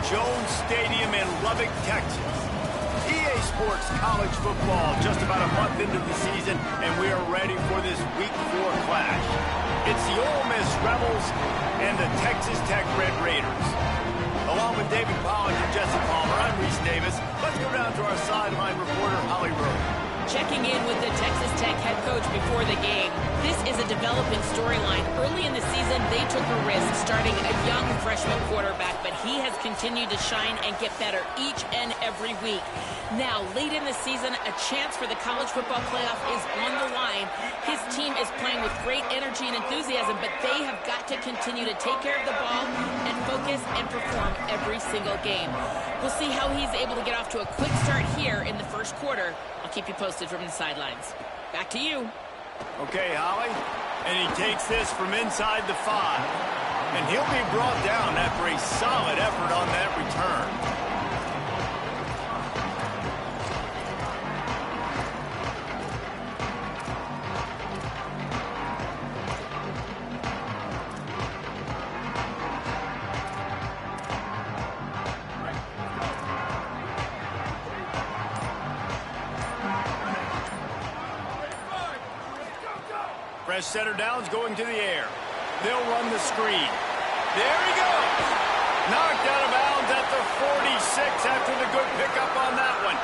Jones Stadium in Lubbock, Texas. EA Sports College Football just about a month into the season, and we are ready for this Week 4 clash. It's the Ole Miss Rebels and the Texas Tech Red Raiders. Along with David Collins and Jesse Palmer, I'm Reese Davis. Let's go down to our sideline reporter, Holly Rowe. Checking in with the Texas Tech head coach before the game. This is a developing storyline. Early in the season, they took a risk starting a young freshman quarterback, but he has continued to shine and get better each and every week. Now, late in the season, a chance for the college football playoff is on the line. His team is playing with great energy and enthusiasm, but they have got to continue to take care of the ball and focus and perform every single game. We'll see how he's able to get off to a quick start here in the first quarter. I'll keep you posted from the sidelines. Back to you. Okay, Holly. And he takes this from inside the 5. And he'll be brought down after a solid effort on that return. Fresh setter downs going to the air. They'll run the screen. There he goes. Knocked out of bounds at the 46 after the good pickup on that one.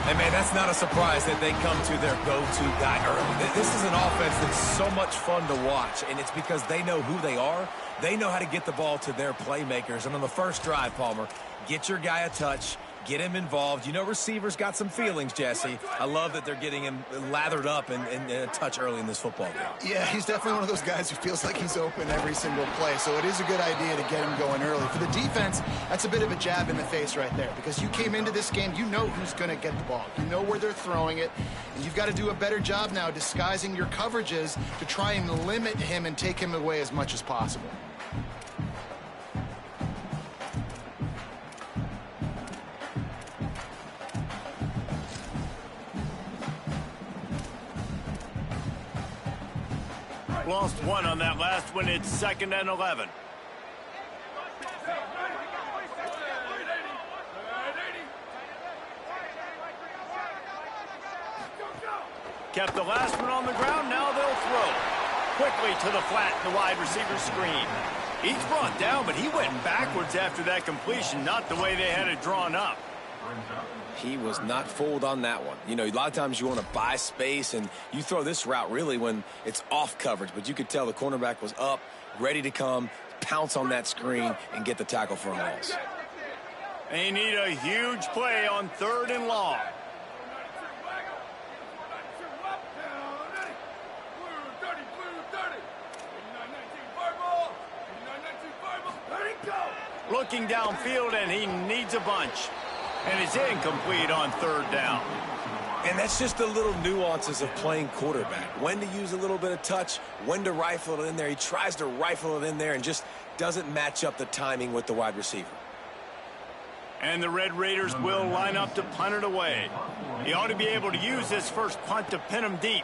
Hey, man, that's not a surprise that they come to their go-to guy early. This is an offense that's so much fun to watch, and it's because they know who they are. They know how to get the ball to their playmakers. And on the first drive, Palmer, get your guy a touch. Get him involved. You know, receivers got some feelings, Jesse. I love that they're getting him lathered up and a touch early in this football game. Yeah, he's definitely one of those guys who feels like he's open every single play, so it is a good idea to get him going early. For the defense, that's a bit of a jab in the face right there, because you came into this game, you know who's going to get the ball. You know where they're throwing it, and you've got to do a better job now disguising your coverages to try and limit him and take him away as much as possible. Lost one on that last one. It's 2nd and 11. Kept the last one on the ground. Now they'll throw. Quickly to the flat in the wide receiver screen. He's brought down, but he went backwards after that completion. Not the way they had it drawn up. He was not fooled on that one. You know, a lot of times you want to buy space, and you throw this route really when it's off coverage. But you could tell the cornerback was up, ready to come, pounce on that screen, and get the tackle for a loss. They need a huge play on 3rd and long. Looking downfield, and he needs a bunch. And it's incomplete on 3rd down. And that's just the little nuances of playing quarterback. When to use a little bit of touch, when to rifle it in there. He tries to rifle it in there and just doesn't match up the timing with the wide receiver. And the Red Raiders will line up to punt it away. He ought to be able to use this first punt to pin him deep.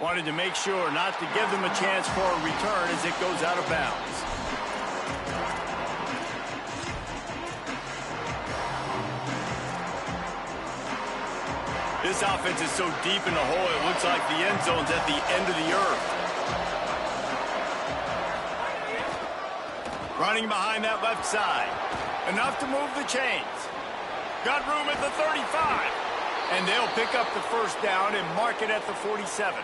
Wanted to make sure not to give them a chance for a return as it goes out of bounds. This offense is so deep in the hole, it looks like the end zone's at the end of the earth. Running behind that left side. Enough to move the chains. Got room at the 35. And they'll pick up the first down and mark it at the 47.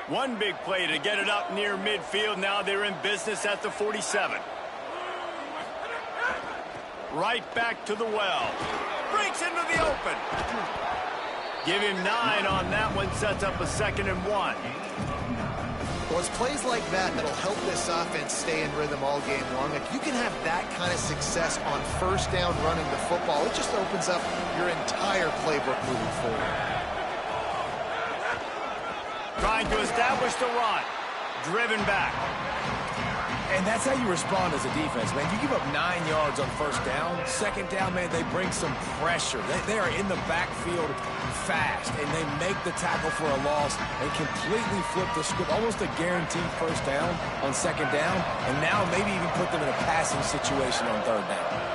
One big play to get it up near midfield. Now they're in business at the 47. Right back to the well. Breaks into the open. Give him 9 on that one. Sets up a 2nd and 1. Well, it's plays like that that'll help this offense stay in rhythm all game long. If you can have that kind of success on 1st down running the football, it just opens up your entire playbook moving forward. Trying to establish the run. Driven back. And that's how you respond as a defense, man. You give up 9 yards on first down. Second down, man, they bring some pressure. They are in the backfield fast, and they make the tackle for a loss and completely flip the script. Almost a guaranteed first down on second down, and now maybe even put them in a passing situation on third down.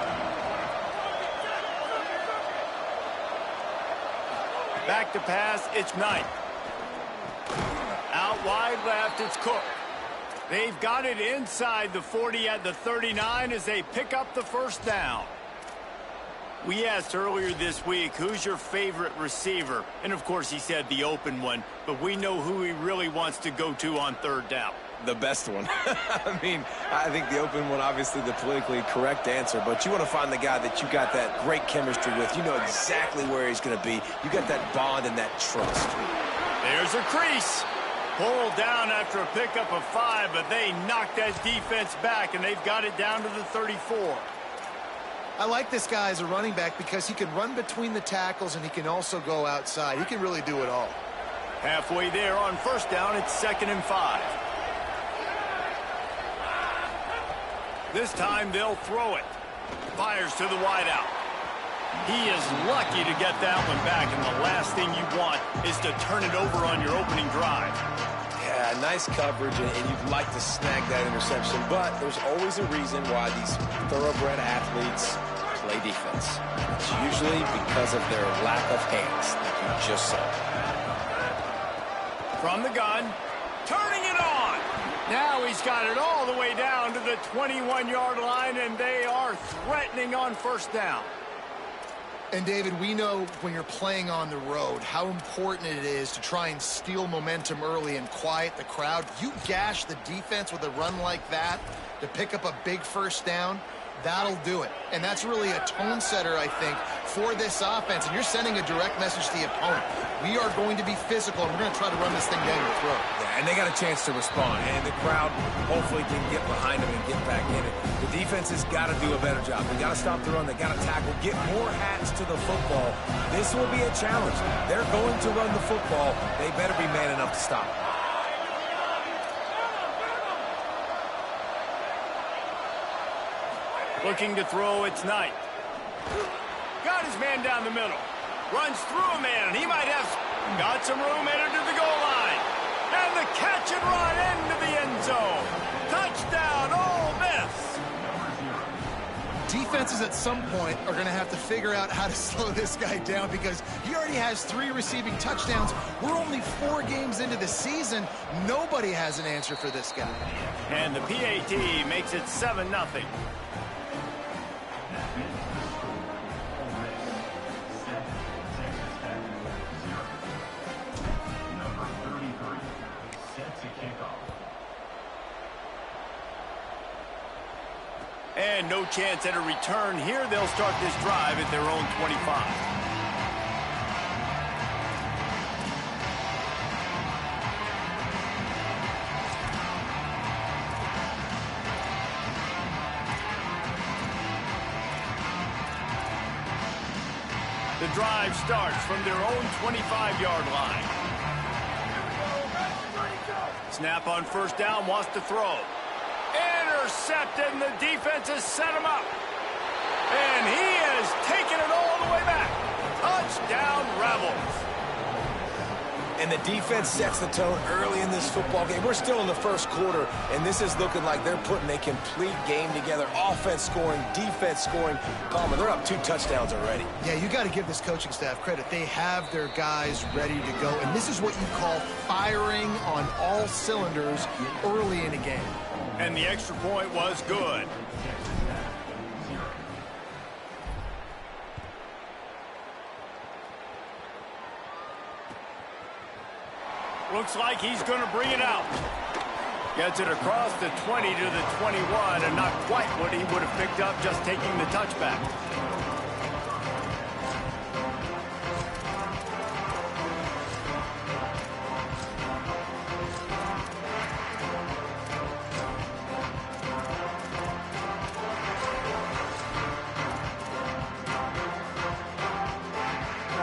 Back to pass, it's Knight. Out wide left, it's Cook. They've got it inside the 40 at the 39 as they pick up the first down. We asked earlier this week, who's your favorite receiver? And, of course, he said the open one, but we know who he really wants to go to on third down. The best one. I mean, I think the open one, obviously the politically correct answer, but you want to find the guy that you got that great chemistry with. You know exactly where he's going to be. You got that bond and that trust. There's a crease. Pulled down after a pickup of 5, but they knocked that defense back, and they've got it down to the 34. I like this guy as a running back because he can run between the tackles and he can also go outside. He can really do it all. Halfway there on first down, it's 2nd and 5. This time they'll throw it. Fires to the wideout. He is lucky to get that one back, and the last thing you want is to turn it over on your opening drive. Yeah, nice coverage, and you'd like to snag that interception, but there's always a reason why these thoroughbred athletes play defense. It's usually because of their lack of hands, like you just saw. From the gun, turning it on. Now he's got it all the way down to the 21-yard line, and they are threatening on first down. And, David, we know when you're playing on the road how important it is to try and steal momentum early and quiet the crowd. You gash the defense with a run like that to pick up a big first down, that'll do it. And that's really a tone setter, I think, for this offense. And you're sending a direct message to the opponent. We are going to be physical, and we're going to try to run this thing down your throat. Yeah, and they got a chance to respond, and the crowd hopefully can get behind them and get back in it. The defense has got to do a better job. They got to stop the run. They got to tackle, get more hats to the football. This will be a challenge. They're going to run the football. They better be man enough to stop. Looking to throw, it's Knight. Got his man down the middle. Runs through a man, and he might have got some room headed to the goal line. And the catch and run into the end zone. Touchdown, Ole Miss. Defenses at some point are going to have to figure out how to slow this guy down because he already has 3 receiving touchdowns. We're only 4 games into the season. Nobody has an answer for this guy. And the PAT makes it 7-0. And no chance at a return here. They'll start this drive at their own 25. The drive starts from their own 25-yard line. Snap on first down, wants to throw. Intercepted, and the defense has set him up. And he has taken it all the way back. Touchdown, Rebels. And the defense sets the tone early in this football game. We're still in the first quarter, and this is looking like they're putting a complete game together. Offense scoring, defense scoring. Palmer, they're up 2 touchdowns already. Yeah, you got to give this coaching staff credit. They have their guys ready to go, and this is what you call firing on all cylinders early in a game. And the extra point was good. Looks like he's going to bring it out. Gets it across the 20 to the 21, and not quite what he would have picked up just taking the touchback.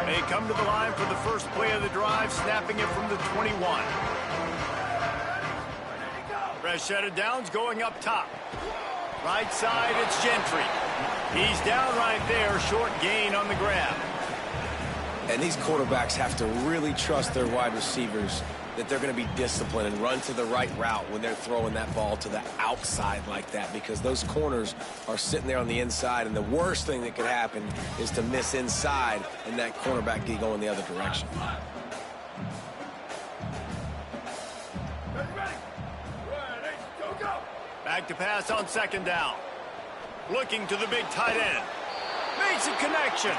They come to the line for the first play of the drive, snapping it from the 21. Fresh set of downs going up top. Right side, it's Gentry. He's down right there, short gain on the grab. And these quarterbacks have to really trust their wide receivers that they're going to be disciplined and run to the right route when they're throwing that ball to the outside like that, because those corners are sitting there on the inside, and the worst thing that could happen is to miss inside and that cornerback get going the other direction. Back to pass on second down. Looking to the big tight end. Makes a connection.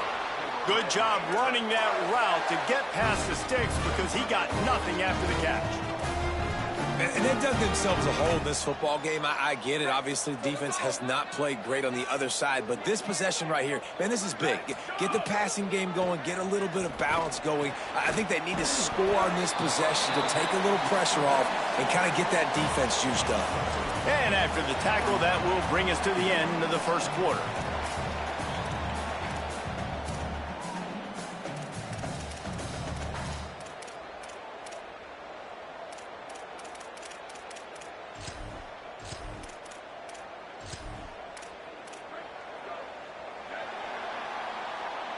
Good job running that route to get past the sticks because he got nothing after the catch. And they've dug themselves a hole in this football game. I get it. Obviously, defense has not played great on the other side, but this possession right here, man, this is big. Get the passing game going, get a little bit of balance going. I think they need to score on this possession to take a little pressure off and kind of get that defense juiced up. And after the tackle, that will bring us to the end of the first quarter.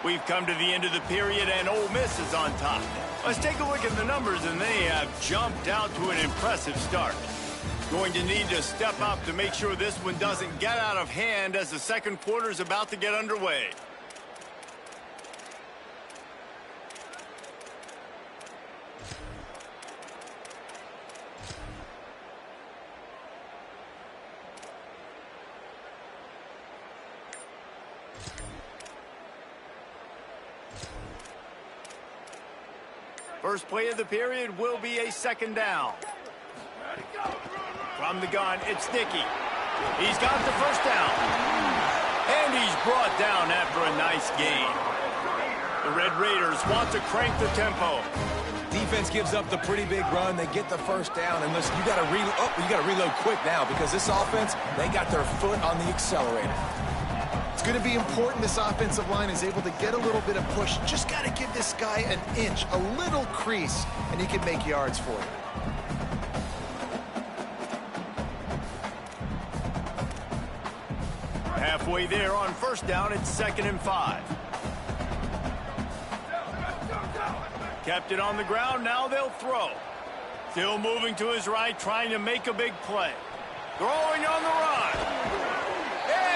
We've come to the end of the period, and Ole Miss is on top. Let's take a look at the numbers, and they have jumped out to an impressive start. Going to need to step up to make sure this one doesn't get out of hand as the second quarter is about to get underway. First play of the period will be a second down. From the gun, it's Nicky. He's got the first down. And he's brought down after a nice gain. The Red Raiders want to crank the tempo. Defense gives up the pretty big run. They get the first down. And listen, you got to reload quick now, because this offense, they got their foot on the accelerator. It's going to be important this offensive line is able to get a little bit of push. Just got to give this guy an inch, a little crease, and he can make yards for it. Halfway there on first down, it's 2nd and 5. Kept it on the ground, now they'll throw. Still moving to his right, trying to make a big play. Throwing on the run.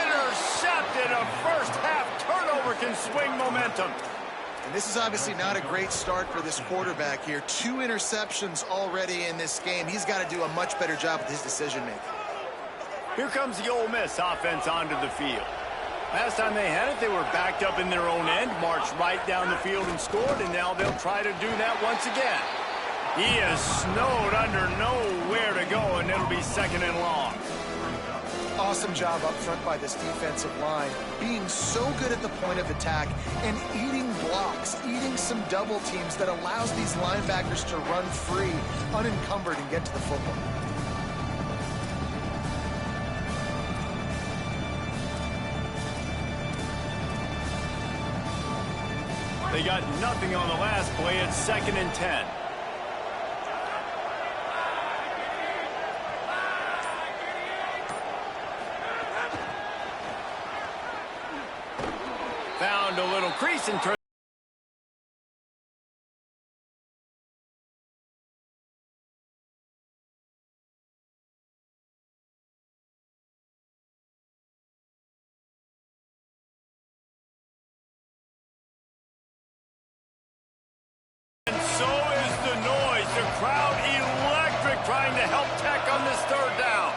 Intercepted. A first half turnover can swing momentum. And this is obviously not a great start for this quarterback here. 2 interceptions already in this game. He's got to do a much better job with his decision-making. Here comes the Ole Miss offense onto the field. Last time they had it, they were backed up in their own end, marched right down the field and scored, and now they'll try to do that once again. He is snowed under nowhere to go, and it'll be 2nd and long. Awesome job up front by this defensive line, being so good at the point of attack and eating blocks, eating some double teams that allows these linebackers to run free, unencumbered, and get to the football. They got nothing on the last play. It's 2nd and 10. Found a little crease and turned. Crowd electric, trying to help Tech on this 3rd down.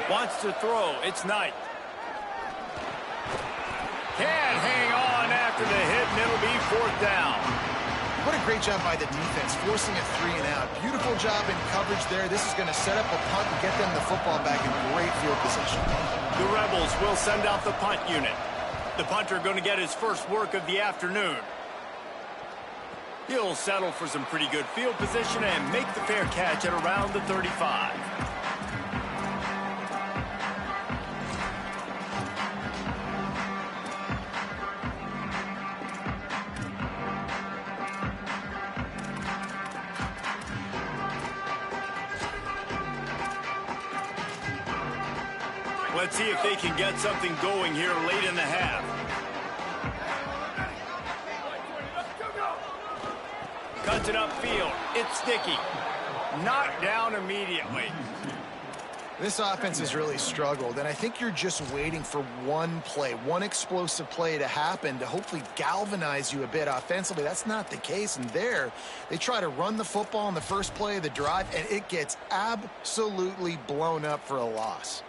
Wants to throw. It's Knight. Can't hang on after the hit, and it'll be 4th down. What a great job by the defense, forcing a 3 and out. Beautiful job in coverage there. This is going to set up a punt and get them the football back in great field position. The Rebels will send out the punt unit. The punter going to get his first work of the afternoon. He'll settle for some pretty good field position and make the fair catch at around the 35. Let's see if they can get something going here late in the half. Cuts it upfield. It's sticky. Knocked down immediately. This offense has really struggled, and I think you're just waiting for one play, one explosive play to happen to hopefully galvanize you a bit offensively. That's not the case, and there, they try to run the football in the first play of the drive, and it gets absolutely blown up for a loss.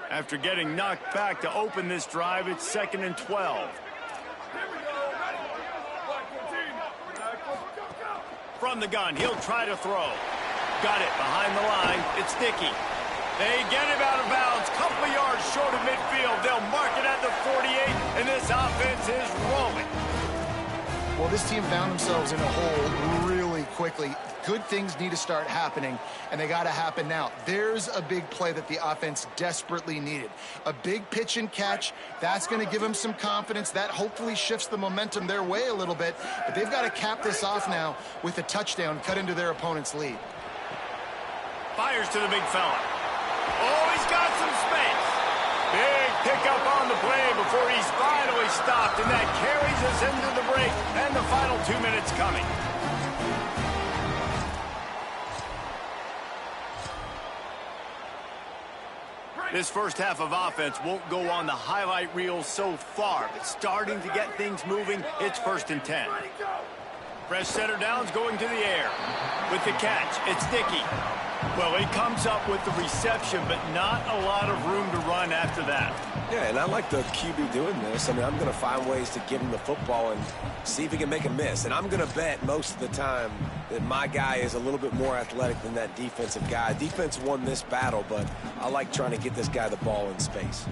After getting knocked back to open this drive, it's 2nd and 12. From the gun, he'll try to throw. Got it behind the line. It's sticky. They get him out of bounds. Couple of yards short of midfield. They'll mark it at the 48, and this offense is rolling. Well, this team found themselves in a hole really quickly. Good things need to start happening, and they got to happen now. There's a big play that the offense desperately needed. A big pitch and catch. That's going to give them some confidence. That hopefully shifts the momentum their way a little bit, but they've got to cap this off now with a touchdown cut into their opponent's lead. Fires to the big fella. Oh, he's got some space. Big pickup on the play before he's finally stopped, and that carries us into the break and the final 2 minutes coming. This first half of offense won't go on the highlight reel so far, but starting to get things moving, it's 1st and 10. Fresh center downs going to the air. With the catch, it's sticky. Well, he comes up with the reception, but not a lot of room to run after that. Yeah, and I like the QB doing this. I mean, I'm going to find ways to give him the football and see if he can make a miss. And I'm going to bet most of the time that my guy is a little bit more athletic than that defensive guy. Defense won this battle, but I like trying to get this guy the ball in space.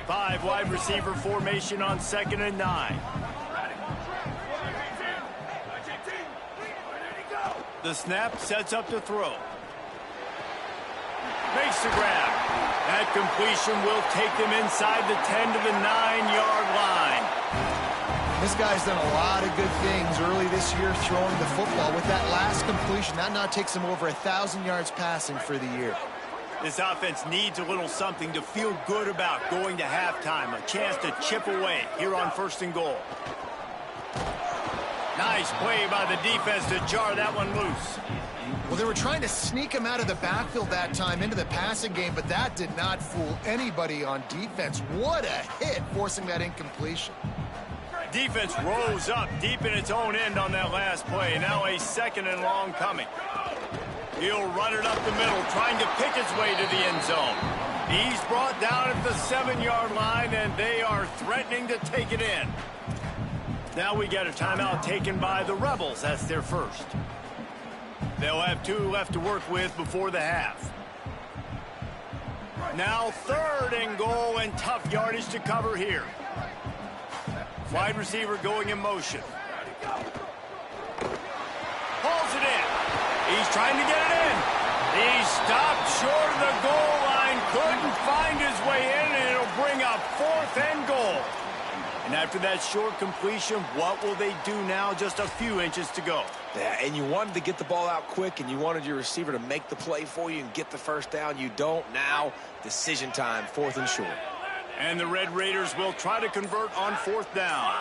5 wide receiver formation on 2nd and 9. The snap sets up to throw. Makes the grab. That completion will take them inside the 10 to the 9-yard line. This guy's done a lot of good things early this year throwing the football. With that last completion, that now takes him over 1,000 yards passing for the year. This offense needs a little something to feel good about going to halftime. A chance to chip away here on 1st and goal. Nice play by the defense to jar that one loose. Well, they were trying to sneak him out of the backfield that time into the passing game, but that did not fool anybody on defense. What a hit, forcing that incompletion. Defense rose up deep in its own end on that last play. Now a 2nd and long coming. He'll run it up the middle, trying to pick his way to the end zone. He's brought down at the 7-yard line, and they are threatening to take it in. Now we get a timeout taken by the Rebels. That's their first. They'll have 2 left to work with before the half. Now 3rd and goal, and tough yardage to cover here. Wide receiver going in motion. Pulls it in. He's trying to get it in. He stopped short of the goal line. Couldn't find his way in, and it'll bring up 4th and goal. And after that short completion, what will they do now? Just a few inches to go. Yeah, and you wanted to get the ball out quick, and you wanted your receiver to make the play for you and get the first down. You don't now. Decision time, 4th and short. And the Red Raiders will try to convert on 4th down.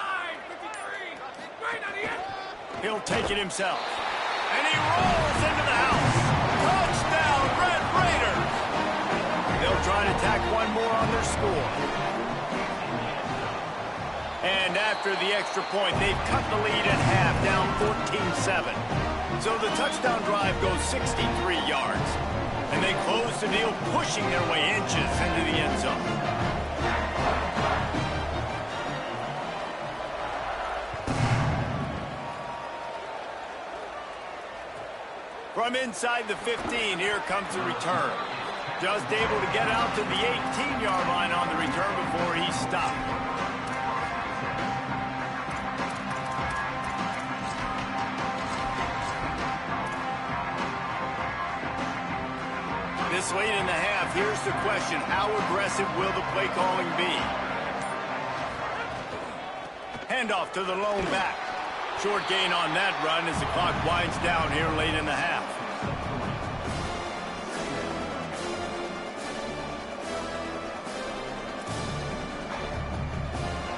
He'll take it himself. And he rolls into the house. Touchdown, Red Raiders! They'll try to tack one more on their score. And after the extra point, they've cut the lead at half, down 14-7. So the touchdown drive goes 63 yards. And they close the deal, pushing their way inches into the end zone. From inside the 15, here comes the return. Just able to get out to the 18-yard line on the return before he stopped. This late in the half, here's the question. How aggressive will the play calling be? Handoff to the lone back. Short gain on that run as the clock winds down here late in the half.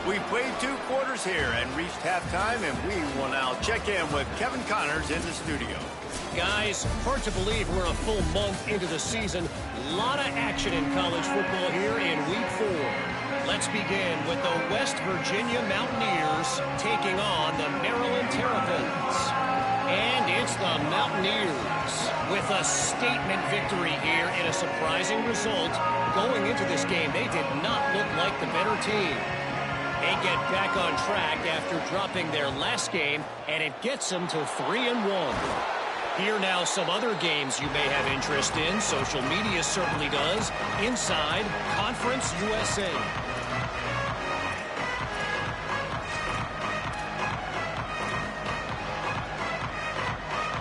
We played 2 quarters here and reached halftime, and we will now check in with Kevin Connors in the studio. Guys, hard to believe we're a full month into the season. A lot of action in college football here in Week 4. Let's begin with the West Virginia Mountaineers taking on the Maryland Terrapins. And it's the Mountaineers with a statement victory here in a surprising result. Going into this game, they did not look like the better team. They get back on track after dropping their last game, and it gets them to 3-1. Here now some other games you may have interest in. Social media certainly does. Inside Conference USA.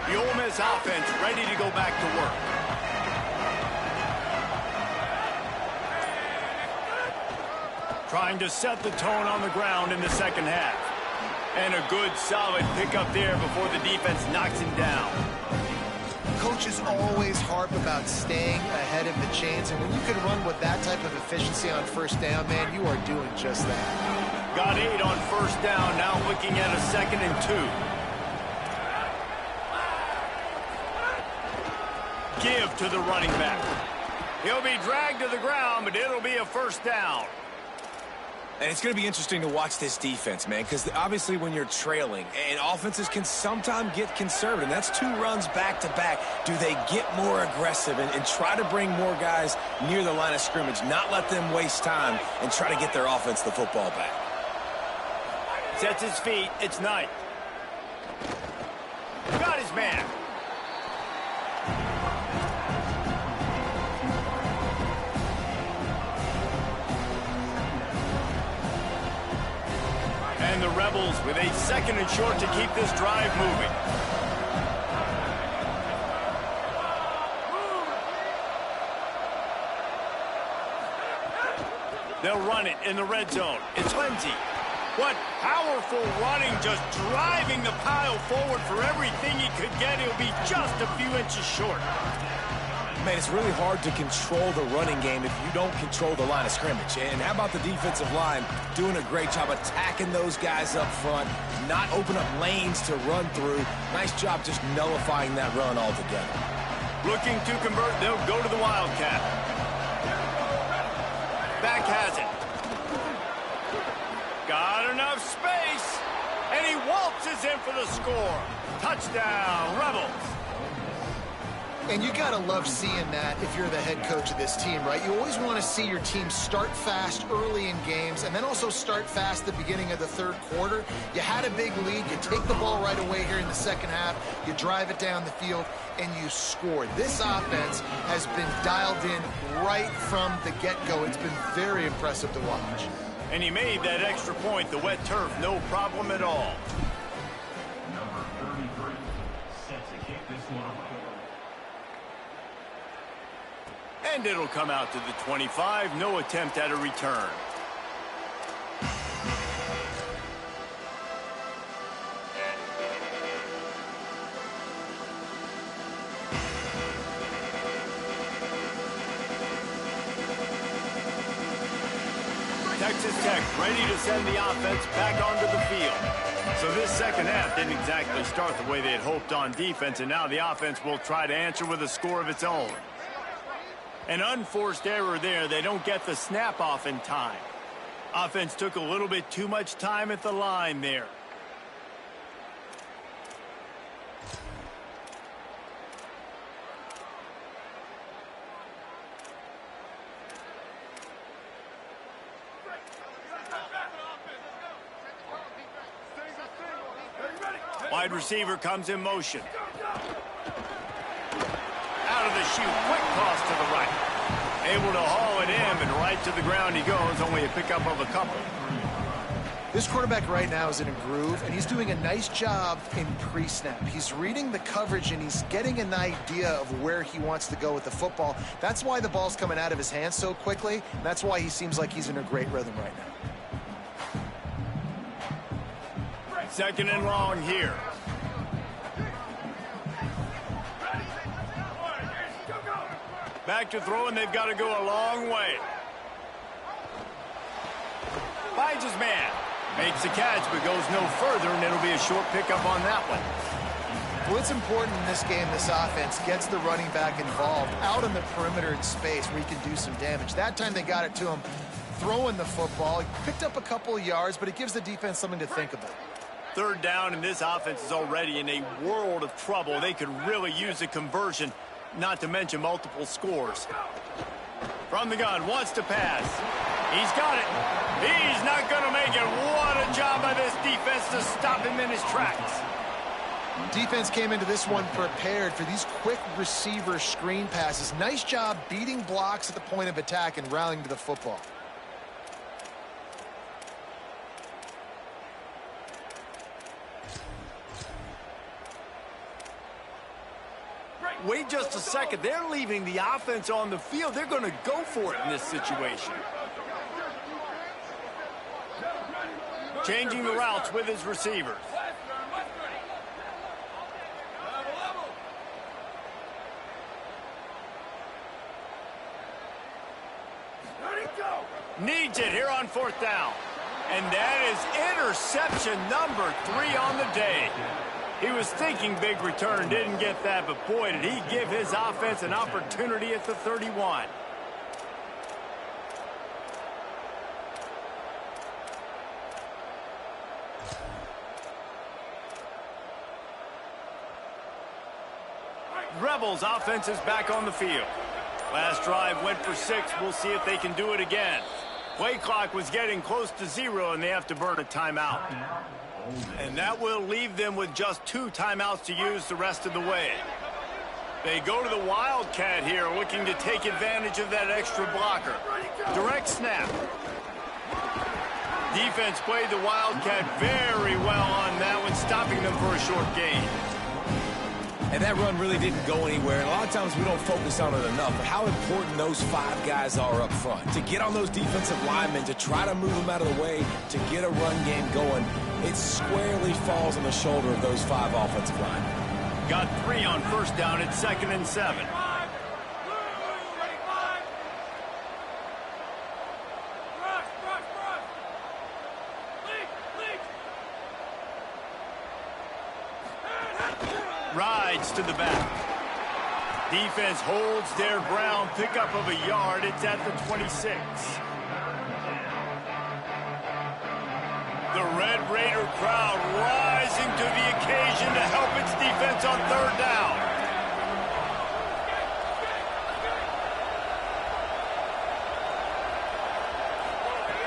The Ole Miss offense ready to go back to work. Trying to set the tone on the ground in the second half. And a good, solid pickup there before the defense knocks him down. Coaches always harp about staying ahead of the chains, and when you can run with that type of efficiency on first down, man, you are doing just that. Got 8 on first down, now looking at a 2nd and 2. Give to the running back. He'll be dragged to the ground, but it'll be a first down. And it's going to be interesting to watch this defense, man, because obviously when you're trailing, and offenses can sometimes get conservative. That's 2 runs back-to-back. Do they get more aggressive and try to bring more guys near the line of scrimmage, not let them waste time, and try to get their offense the football back? Sets his feet. It's Knight. Got his man. And the Rebels with a 2nd and short to keep this drive moving. They'll run it in the red zone. It's Lindsey. What powerful running, just driving the pile forward for everything he could get. He'll be just a few inches short. Man, it's really hard to control the running game if you don't control the line of scrimmage. And how about the defensive line doing a great job attacking those guys up front, not open up lanes to run through. Nice job just nullifying that run altogether. Looking to convert, they'll go to the Wildcat. Back has it. Got enough space, and he waltzes in for the score. Touchdown, Rebels. And you got to love seeing that if you're the head coach of this team, right? You always want to see your team start fast early in games and then also start fast at the beginning of the 3rd quarter. You had a big lead. You take the ball right away here in the second half. You drive it down the field, and you score. This offense has been dialed in right from the get-go. It's been very impressive to watch. And he made that extra point, the wet turf, no problem at all. Number 33 set to kick this one away. And it'll come out to the 25. No attempt at a return. Texas Tech ready to send the offense back onto the field. So this second half didn't exactly start the way they had hoped on defense, and now the offense will try to answer with a score of its own. An unforced error there. They don't get the snap off in time. Offense took a little bit too much time at the line there. Wide receiver comes in motion. Out of the chute, quick toss to the right. Able to haul it in, and right to the ground he goes, only a pickup of a couple. This quarterback right now is in a groove, and he's doing a nice job in pre-snap. He's reading the coverage, and he's getting an idea of where he wants to go with the football. That's why the ball's coming out of his hands so quickly, and that's why he seems like he's in a great rhythm right now. Second and long here. Back to throw, and they've got to go a long way. Finds his man. Makes the catch, but goes no further, and it'll be a short pickup on that one. What's important in this game, this offense, gets the running back involved out on the perimeter in space where he can do some damage. That time they got it to him throwing the football. He picked up a couple of yards, but it gives the defense something to think about. Third down, and this offense is already in a world of trouble. They could really use a conversion, not to mention multiple scores. From the gun, wants to pass. He's got it. He's not going to make it. What a job by this defense to stop him in his tracks. Defense came into this one prepared for these quick receiver screen passes. Nice job beating blocks at the point of attack and rallying to the football. Wait just a second. They're leaving the offense on the field. They're going to go for it in this situation. Changing the routes with his receivers. Needs it here on fourth down. And that is interception number 3 on the day. He was thinking big return, didn't get that, but boy, did he give his offense an opportunity at the 31. Rebels offense is back on the field. Last drive went for 6. We'll see if they can do it again. Play clock was getting close to 0, and they have to burn a timeout. And that will leave them with just 2 timeouts to use the rest of the way. They go to the Wildcat here, looking to take advantage of that extra blocker. Direct snap. Defense played the Wildcat very well on that one, stopping them for a short gain. And that run really didn't go anywhere. And a lot of times we don't focus on it enough, but how important those 5 guys are up front. To get on those defensive linemen, to try to move them out of the way, to get a run game going, it squarely falls on the shoulder of those 5 offensive linemen. Got 3 on first down at 2nd and 7. Rides to the back. Defense holds their ground. Pickup of a yard. It's at the 26. The Red Raider crowd rising to the occasion to help its defense on 3rd down.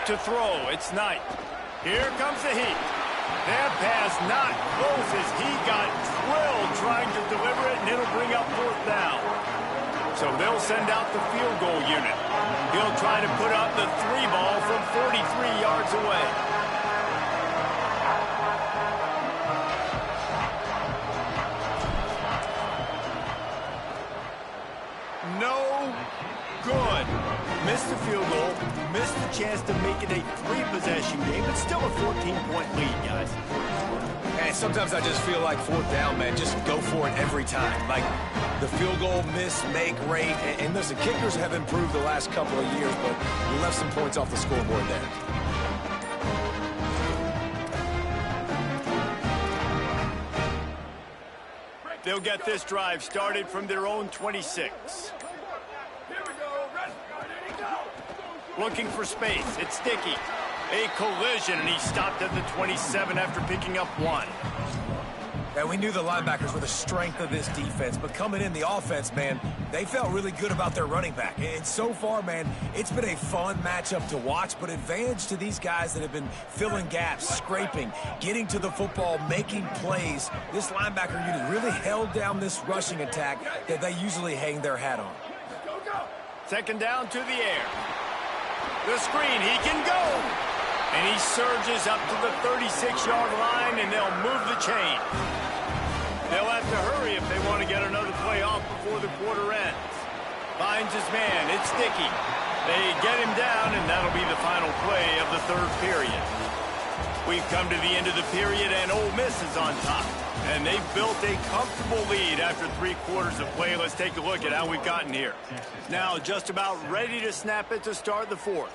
To throw, it's Knight. Here comes the heat. That pass not close as he got drilled trying to deliver it, and it'll bring up 4th down. So they'll send out the field goal unit. He'll try to put up the 3 ball from 43 yards away. No good. Missed the field goal, missed the chance to make it a 3-possession game, but still a 14-point lead, guys. And sometimes I just feel like 4th down, man, just go for it every time. Like the field goal miss, make rate, and listen, kickers have improved the last couple of years, but we left some points off the scoreboard there. They'll get this drive started from their own 26. Looking for space. It's Sticky. A collision, and he stopped at the 27 after picking up 1. And we knew the linebackers were the strength of this defense, but coming in the offense, man, they felt really good about their running back. And so far, man, it's been a fun matchup to watch, but advantage to these guys that have been filling gaps, scraping, getting to the football, making plays. This linebacker unit really held down this rushing attack that they usually hang their hat on. 2nd down to the air. The screen, he can go. And he surges up to the 36-yard line, and they'll move the chain. They'll have to hurry if they want to get another play off before the quarter ends. Finds his man. It's Dickey. They get him down, and that'll be the final play of the third period. We've come to the end of the period, and Ole Miss is on top. And they've built a comfortable lead after 3 quarters of play. Let's take a look at how we've gotten here. Now just about ready to snap it to start the fourth.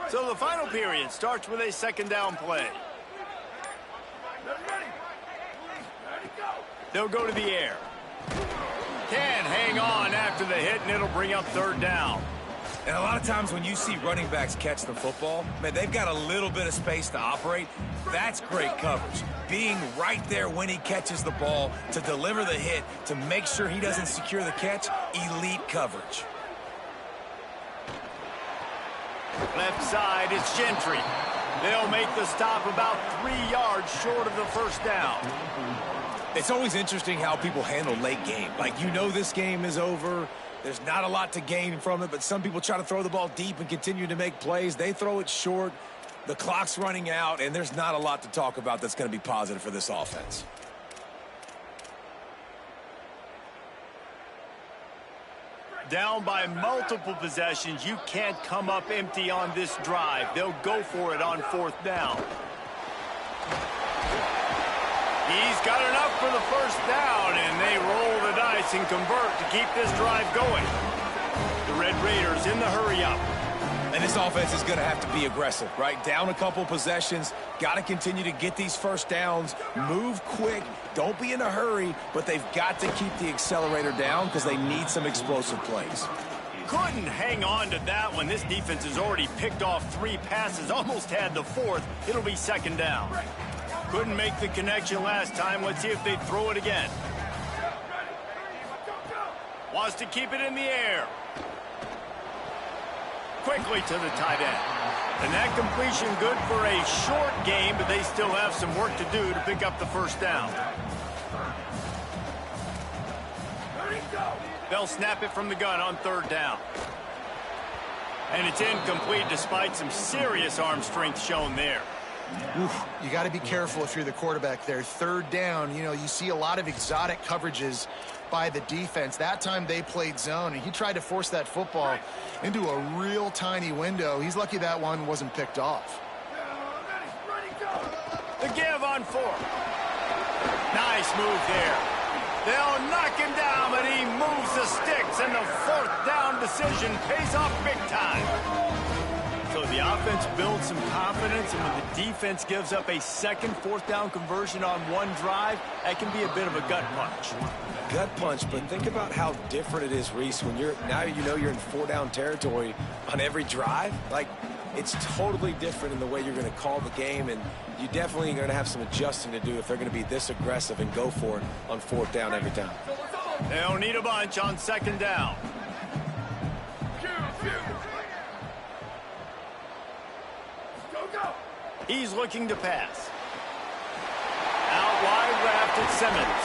So the final period starts with a second down play. They'll go to the air. Can hang on after the hit, and it'll bring up third down. And a lot of times when you see running backs catch the football, man, they've got a little bit of space to operate. That's great coverage. Being right there when he catches the ball to deliver the hit, to make sure he doesn't secure the catch, elite coverage. Left side, it's Gentry. They'll make the stop about 3 yards short of the first down. It's always interesting how people handle late game. Like, you know this game is over. There's not a lot to gain from it, but some people try to throw the ball deep and continue to make plays. They throw it short. The clock's running out, and there's not a lot to talk about that's going to be positive for this offense. Down by multiple possessions, you can't come up empty on this drive. They'll go for it on fourth down. He's got enough for the first down, and they roll the dice and convert to keep this drive going. The Red Raiders in the hurry-up. And this offense is going to have to be aggressive, right? Down a couple possessions, got to continue to get these first downs, move quick, don't be in a hurry, but they've got to keep the accelerator down because they need some explosive plays. Couldn't hang on to that one. This defense has already picked off 3 passes, almost had the 4th. It'll be second down. Couldn't make the connection last time. Let's see if they throw it again. Wants to keep it in the air. Quickly to the tight end. And that completion good for a short game, but they still have some work to do to pick up the first down. They'll snap it from the gun on third down. And it's incomplete despite some serious arm strength shown there. Oof, you got to be careful if you're the quarterback there. Third down, you see a lot of exotic coverages by the defense. That time they played zone, and he tried to force that football into a real tiny window. He's lucky that one wasn't picked off. The give on 4. Nice move there. They'll knock him down, but he moves the sticks, and the fourth down decision pays off big time. So the offense builds some confidence, and when the defense gives up a second fourth down conversion on one drive, that can be a bit of a gut punch. Gut punch, but think about how different it is, Reese, when you're you're in 4-down territory on every drive. Like, it's totally different in the way you're going to call the game, and you definitely are going to have some adjusting to do if they're going to be this aggressive and go for it on fourth down every time. They'll need a bunch on second down. He's looking to pass. Out wide left, it's Simmons.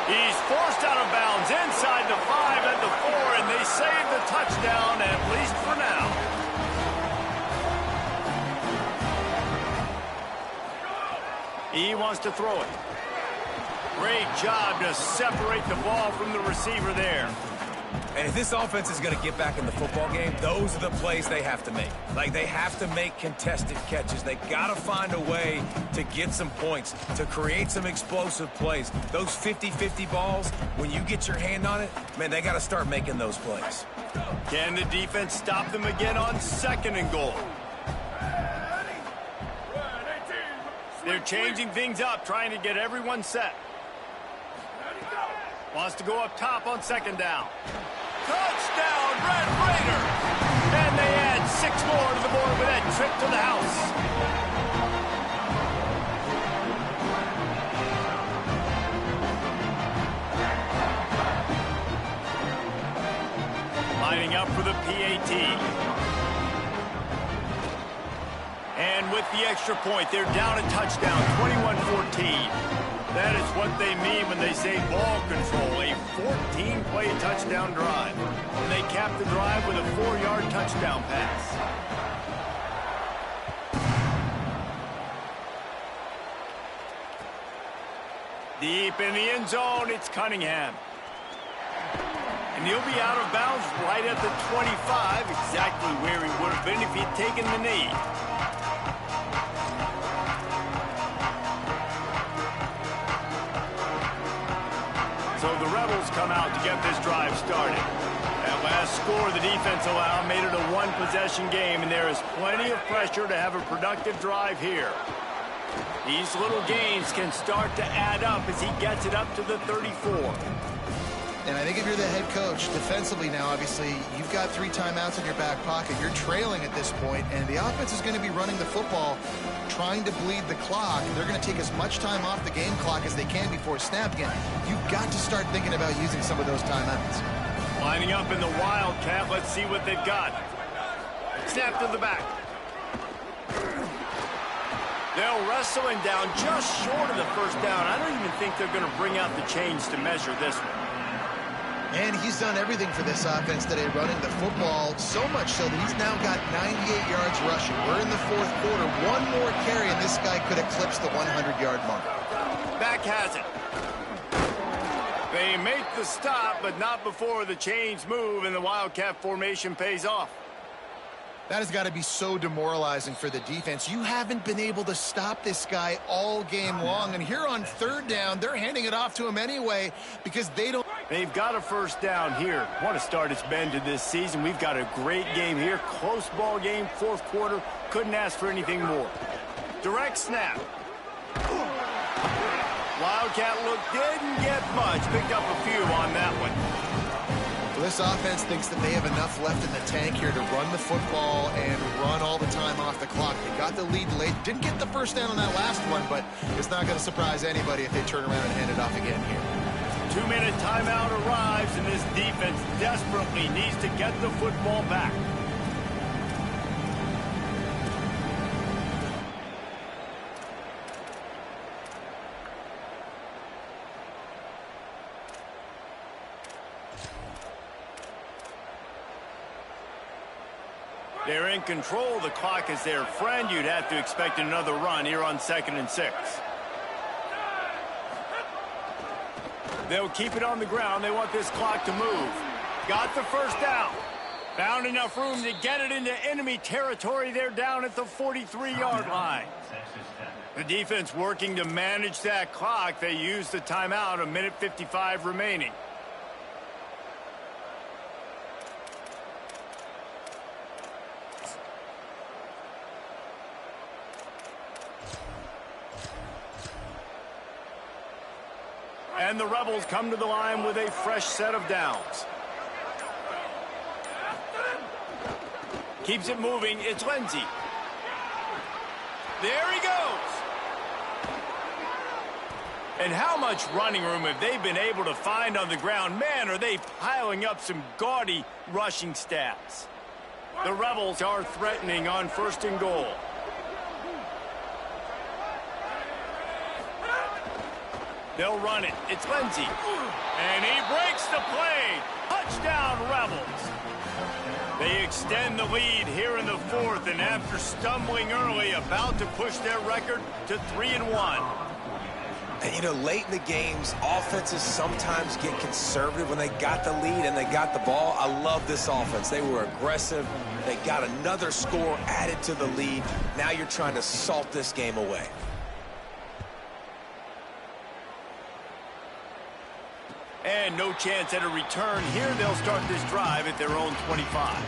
He's forced out of bounds inside the 5 at the 4, and they save the touchdown, at least for now. He wants to throw it. Great job to separate the ball from the receiver there. And if this offense is going to get back in the football game, those are the plays they have to make. Like, they have to make contested catches. They got to find a way to get some points, to create some explosive plays. Those 50-50 balls, when you get your hand on it, man, they got to start making those plays. Can the defense stop them again on second and goal? They're changing things up, trying to get everyone set. Wants to go up top on second down. Touchdown, Red Raiders! And they add 6 more to the board with that trip to the house. Lining up for the PAT. And with the extra point, they're down a touchdown, 21-14. That is what they mean when they say ball control, a 14-play touchdown drive. And they cap the drive with a 4-yard touchdown pass. Deep in the end zone, it's Cunningham. And he'll be out of bounds right at the 25, exactly where he would have been if he'd taken the knee. So the Rebels come out to get this drive started. That last score the defense allowed made it a one-possession game, and there is plenty of pressure to have a productive drive here. These little gains can start to add up as he gets it up to the 34. And I think if you're the head coach, defensively now, obviously, you've got 3 timeouts in your back pocket. You're trailing at this point, and the offense is going to be running the football, trying to bleed the clock. They're going to take as much time off the game clock as they can before snap again. You've got to start thinking about using some of those timeouts. Lining up in the Wildcat, let's see what they've got. Snap to the back. They'll wrestle him down just short of the first down. I don't even think they're going to bring out the chains to measure this one. And he's done everything for this offense today, running the football, so much so that he's now got 98 yards rushing. We're in the 4th quarter. One more carry, and this guy could eclipse the 100-yard mark. Back has it. They make the stop, but not before the chains move and the Wildcat formation pays off. That has got to be so demoralizing for the defense. You haven't been able to stop this guy all game long, and here on 3rd down, they're handing it off to him anyway because they don't. They've got a first down here. What a start it's been to this season. We've got a great game here. Close ball game, 4th quarter. Couldn't ask for anything more. Direct snap. Wildcat look didn't get much. Picked up a few on that one. This offense thinks that they have enough left in the tank here to run the football and run all the time off the clock. They got the lead late. Didn't get the first down on that last one, but it's not going to surprise anybody if they turn around and hand it off again here. 2-minute timeout arrives, and this defense desperately needs to get the football back. They're in control. The clock is their friend. You'd have to expect another run here on 2nd and 6. They'll keep it on the ground. They want this clock to move. Got the first down. Found enough room to get it into enemy territory. They're down at the 43-yard line. The defense working to manage that clock. They use the timeout, 1:55 remaining. And the Rebels come to the line with a fresh set of downs. Keeps it moving. It's Lindsey. There he goes. And how much running room have they been able to find on the ground? Man, are they piling up some gaudy rushing stats. The Rebels are threatening on 1st and goal. They'll run it. It's Lindsey. And he breaks the play. Touchdown, Rebels. They extend the lead here in the 4th, and after stumbling early, about to push their record to 3-1. And, you know, late in the games, offenses sometimes get conservative when they got the lead and they got the ball. I love this offense. They were aggressive. They got another score added to the lead. Now you're trying to salt this game away. And no chance at a return here. They'll start this drive at their own 25.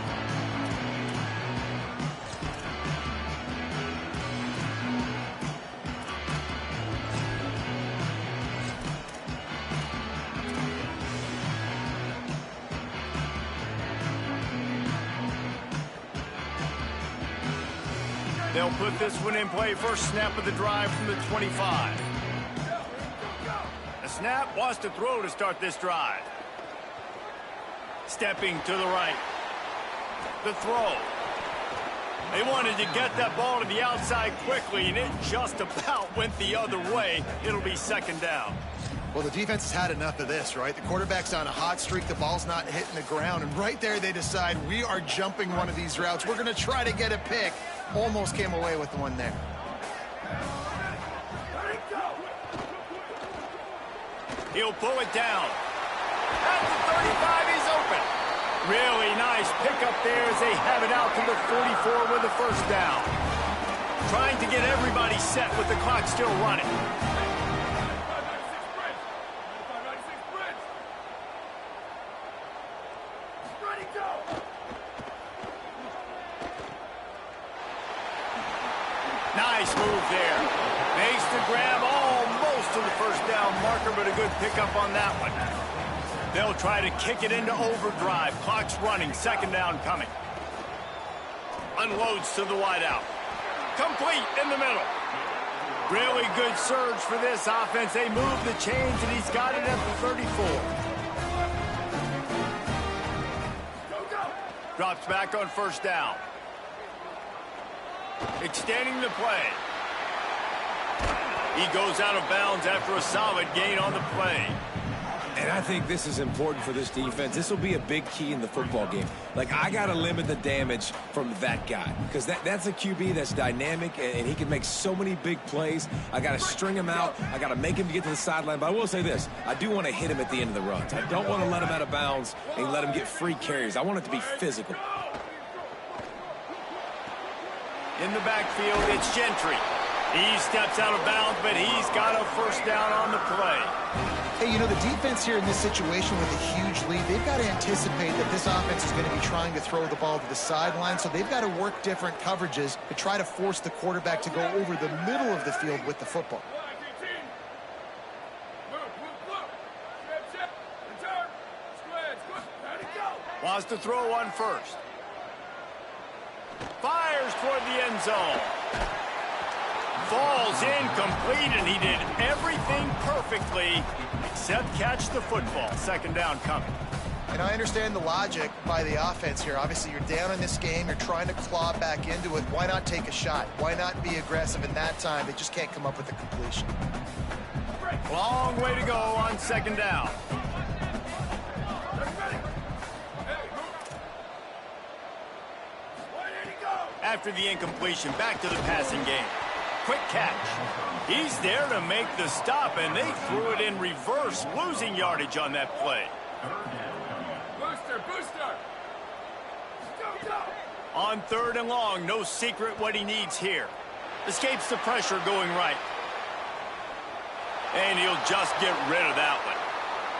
They'll put this one in play. First snap of the drive from the 25. The snap wants to throw to start this drive. Stepping to the right. The throw. They wanted to get that ball to the outside quickly, and it just about went the other way. It'll be second down. Well, the defense has had enough of this, right? The quarterback's on a hot streak. The ball's not hitting the ground. And right there, they decide we are jumping one of these routes. We're going to try to get a pick. Almost came away with the one there. He'll pull it down. At the 35, he's open. Really nice pickup there as they have it out to the 44 with the first down. Trying to get everybody set with the clock still running. Nice move there. Makes the grab almost to the first down marker, but a good pickup on that one. They'll try to kick it into overdrive. Clock's running. Second down coming. Unloads to the wideout. Complete in the middle. Really good surge for this offense. They move the chains, and he's got it at the 34. Drops back on first down. Extending the play. He goes out of bounds after a solid gain on the play. And I think this is important for this defense. This will be a big key in the football game. Like, I got to limit the damage from that guy because that's a QB that's dynamic, and he can make so many big plays. I got to string him out. I got to make him get to the sideline. But I will say this. I do want to hit him at the end of the runs. I don't want to let him out of bounds and let him get free carries. I want it to be physical. In the backfield, it's Gentry. He steps out of bounds, but he's got a first down on the play. Hey, you know, the defense here in this situation with a huge lead, they've got to anticipate that this offense is going to be trying to throw the ball to the sideline, so they've got to work different coverages to try to force the quarterback to go over the middle of the field with the football. Wants to throw one first. Fires toward the end zone. Falls incomplete, and he did everything perfectly except catch the football. Second down coming. And I understand the logic by the offense here. Obviously, you're down in this game. You're trying to claw back into it. Why not take a shot? Why not be aggressive in that time? They just can't come up with a completion. Long way to go on second down. After the incompletion, back to the passing game. Quick catch. He's there to make the stop, and they threw it in reverse, losing yardage on that play. Booster. On third and long, no secret what he needs here. Escapes the pressure going right. And he'll just get rid of that one.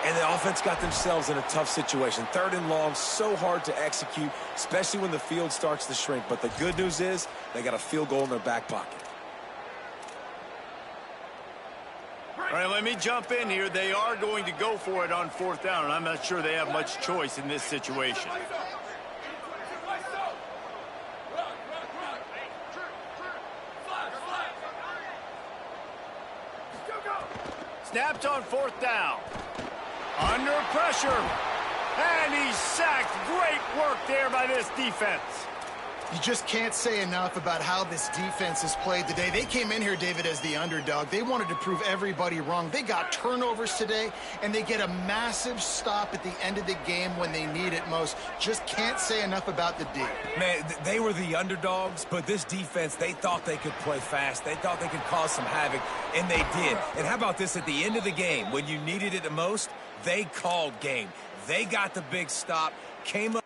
And the offense got themselves in a tough situation. Third and long, so hard to execute, especially when the field starts to shrink. But the good news is they got a field goal in their back pocket. All right, let me jump in here. They are going to go for it on fourth down, and I'm not sure they have much choice in this situation. Snapped on fourth down. Under pressure. And he's sacked. Great work there by this defense. You just can't say enough about how this defense has played today. They came in here, David, as the underdog. They wanted to prove everybody wrong. They got turnovers today, and they get a massive stop at the end of the game when they need it most. Just can't say enough about the D. Man, they were the underdogs, but this defense, they thought they could play fast. They thought they could cause some havoc, and they did. And how about this at the end of the game? When you needed it the most, they called game. They got the big stop, came up.